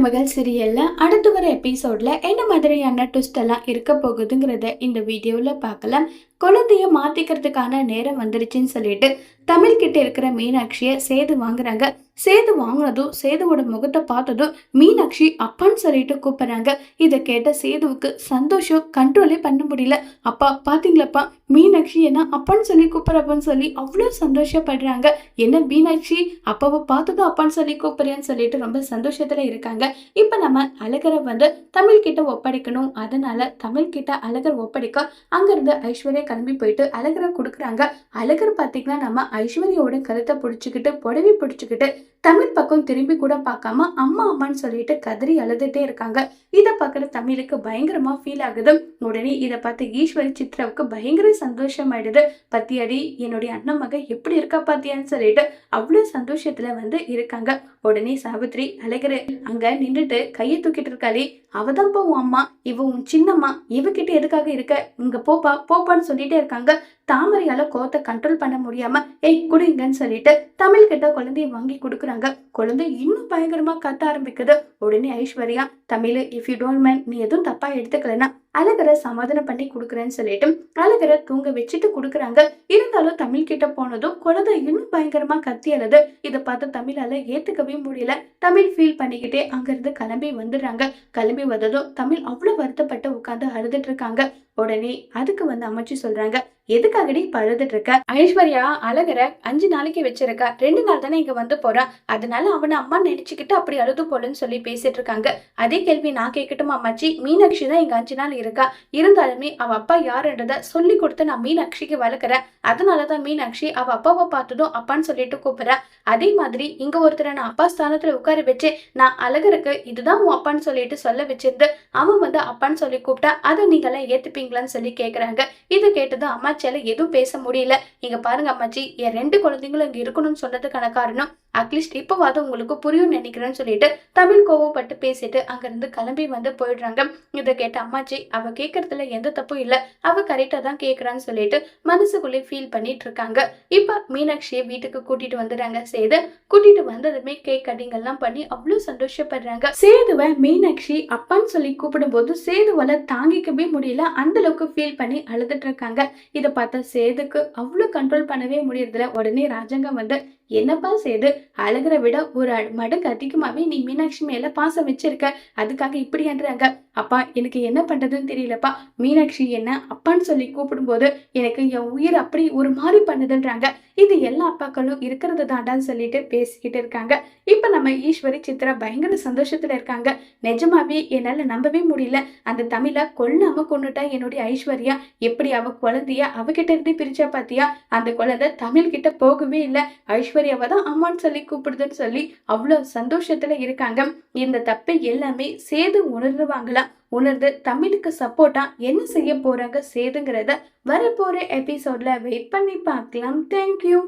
மருமகள் சீரியல்ல அடுத்து வர எபிசோட்ல என்ன மாதிரியான ட்விஸ்ட் எல்லாம் இருக்க போகுதுங்கிறத இந்த வீடியோல பார்க்கலாம். குழந்தைய மாத்திக்கிறதுக்கான நேரம் வந்துருச்சுன்னு சொல்லிட்டு தமிழ் கிட்ட இருக்கிற மீனாட்சிய சேது வாங்குறாங்க. சேது வாங்கினதும் சேதுவோட முகத்தை பார்த்ததும் மீனாட்சி அப்பான்னு சொல்லிட்டு கூப்பிடுறாங்க. இதை கேட்ட சேதுவுக்கு சந்தோஷம் கண்ட்ரோலே பண்ண முடியல. அப்பா பாத்தீங்களப்பா, மீனாட்சி என்ன அப்பான்னு சொல்லி கூப்பிடுறப்பான்னு சொல்லி அவ்வளோ சந்தோஷப்படுறாங்க. என்ன மீனாட்சி அப்பாவை பார்த்ததும் அப்பான்னு சொல்லி கூப்பிடுறேன்னு சொல்லிட்டு ரொம்ப சந்தோஷத்துல இருக்காங்க. இப்ப நம்ம அழகரை வந்து தமிழ் கிட்ட ஒப்படைக்கணும். அதனால தமிழ் கிட்ட அழகர் ஒப்படைக்க அங்கிருந்து ஐஸ்வர்யா கிளம்பி போயிட்டு அழகரை கொடுக்குறாங்க. அழகர் பாத்தீங்கன்னா நம்ம ஐஸ்வர்யாவோட கருத்தை பிடிச்சுக்கிட்டு புடவை பிடிச்சுக்கிட்டு தமிழ் பக்கம் திரும்பி கூட பார்க்காம அம்மா அம்மான்னு சொல்லிட்டு கதறி அழுதுட்டே இருக்காங்க. இதை பார்க்குற தமிழுக்கு பயங்கரமா ஃபீல் ஆகுது. உடனே இதை பார்த்து ஈஸ்வரி சித்ராவுக்கு பயங்கர சந்தோஷம் ஆயிடுது. பத்தியாடி என்னுடைய அண்ணன் மக எப்படி இருக்கா பாத்தியான்னு சொல்லிட்டு அவ்வளவு சந்தோஷத்துல வந்து இருக்காங்க. உடனே சாவித்ரி அழகரு அங்க நின்றுட்டு கையை தூக்கிட்டு இருக்காளே, அவதான் உன் அம்மா, இவ உன் சின்னம்மா, இவகிட்ட எதுக்காக இருக்க, இங்க போப்பா போப்பான்னு சொல்லிட்டே இருக்காங்க. தாமரையால கோவத்தை கண்ட்ரோல் பண்ண முடியாம ஏய் குடுங்கன்னு சொல்லிட்டு தமிழ் கிட்ட குழந்தைய வாங்கி கொடுக்குறாங்க. குழந்தை இன்னும் பயங்கரமா கத்த ஆரம்பிக்குது. உடனே Aishwarya Tamil if you don't mind, நீ எதுவும் தப்பா எடுத்துக்கலன்னா அழகரை சமாதானம் பண்ணி கொடுக்குறேன்னு சொல்லிட்டு அழகரை தூங்க வச்சுட்டு கொடுக்குறாங்க. இருந்தாலும் தமிழ் கிட்ட போனதும் குழந்தை இன்னும் பயங்கரமா கத்தி அழுது. இதை பார்த்து தமிழால ஏத்துக்கவே முடியல. தமிழ் ஃபீல் பண்ணிக்கிட்டே அங்கிருந்து கிளம்பி வந்துடுறாங்க. கிளம்பி வந்ததும் தமிழ் அவ்வளவு வருத்தப்பட்டு உட்காந்து அழுதுட்டு இருக்காங்க. உடனே அதுக்கு வந்து அமைச்சு சொல்றாங்க, எதுக்காகடி இப்ப அழுதுட்டு இருக்க? ஐஸ்வர்யா அழகரை 5 நாளைக்கு வச்சிருக்கா, 2 நாள் தானே இங்க வந்து போறான், அதனால அவனை அம்மா நினைச்சுக்கிட்டு அப்படி அழுது போலன்னு சொல்லி பேசிட்டு இருக்காங்க. அதே கேள்வி நான் கேட்கட்டுமா அம்மாச்சி? மீனாட்சி தான் இங்க 5 நாள் இருக்கா, இருந்தாலுமே அவ அப்பா யாருன்றத சொல்லி கொடுத்து நான் மீனாட்சிக்கு வளர்க்குறேன். அதனாலதான் மீனாட்சி அவ அப்பாவை பார்த்ததும் அப்பான்னு சொல்லிட்டு கூப்பிடுறேன். அதே மாதிரி இங்க ஒருத்தரை நான் அப்பா ஸ்தானத்துல உட்கார வச்சு நான் அழகருக்கு இதுதான் உன் அப்பான்னு சொல்லிட்டு சொல்ல வச்சிருந்து அவன் வந்து அப்பான்னு சொல்லி கூப்பிட்டா அதை நீங்க எல்லாம் ஏத்துப்பீங்களான்னு சொல்லி கேக்குறாங்க. இது கேட்டதும் அம்மாச்சியால எதுவும் பேச முடியல. இங்க பாருங்க அம்மாச்சி, என் 2 குழந்தைங்களும் இங்க இருக்கணும்னு சொன்னதுக்கான காரணம் அட்லீஸ்ட் இப்போவாது உங்களுக்கு புரியும் நினைக்கிறேன்னு சொல்லிட்டு தமிழ் கோவப்பட்டு பேசிட்டு அங்கிருந்து கிளம்பி வந்து போயிடுறாங்க. இதை கேட்ட அம்மாச்சி அவ கேட்கறதுல எந்த தப்பும் இல்ல, அவ கரெக்டா தான் கேட்கறான்னு சொல்லிட்டு மனசுக்குள்ளே ஃபீல் பண்ணிட்டு இருக்காங்க. இப்ப மீனாட்சியை வீட்டுக்கு கூட்டிட்டு வந்துடுறாங்க. சேது கூட்டிட்டு வந்ததுமே கேக் கட்டிங் எல்லாம் பண்ணி அவ்வளவு சந்தோஷப்படுறாங்க. சேதுவை மீனாட்சி அப்பான்னு சொல்லி கூப்பிடும் போது சேதுவால தாங்கிக்கவே முடியல, அந்த அளவுக்கு ஃபீல் பண்ணி அழுதுட்டு இருக்காங்க. இதை பார்த்த சேதுக்கு அவ்வளவு கண்ட்ரோல் பண்ணவே முடியறதுல. உடனே ராஜாங்கம் வந்து, என்னப்பா சேது, அழகரை விட ஒரு மடங்கு அதிகமாவே நீ மீனாட்சி மேல பாசம் வச்சிருக்க, அதுக்காக இப்படி என்றாங்க. அப்பா எனக்கு என்ன பண்றதுன்னு தெரியலப்பா, மீனாட்சி என்ன அப்பான்னு சொல்லி கூப்பிடும் போது எனக்கு என் உயிர் அப்படி ஒரு மாதிரி பண்ணுதுன்றாங்க. இது எல்லா அப்பாக்களும் இருக்கிறது தாண்டான்னு சொல்லிட்டு பேசிக்கிட்டு இருக்காங்க. இப்ப நம்ம ஈஸ்வரி சித்ரா பயங்கர சந்தோஷத்துல இருக்காங்க. நிஜமாவே என்னால நம்பவே முடியல, அந்த தமிழை கொல்லாம கொண்டுட்டா என்னுடைய ஐஸ்வர்யா, எப்படி அவ குழந்தைய அவகிட்ட இருந்து பிரிச்சா பாத்தியா, அந்த குழந்தை தமிழ் கிட்ட போகவே இல்லை, ஐஸ்வர்யாவை தான் அம்மான்னு சொல்லி கூப்பிடுதுன்னு சொல்லி அவ்வளவு சந்தோஷத்துல இருக்காங்க. இந்த தப்பை எல்லாமே சேது உணர்வாங்களா, உணர்ந்து தமிழுக்கு சப்போர்ட்டா என்ன செய்ய போறாங்க சேதுங்கிறத வரப்போற எபிசோட்ல வெயிட் பண்ணி பார்க்கலாம். தேங்க்யூ.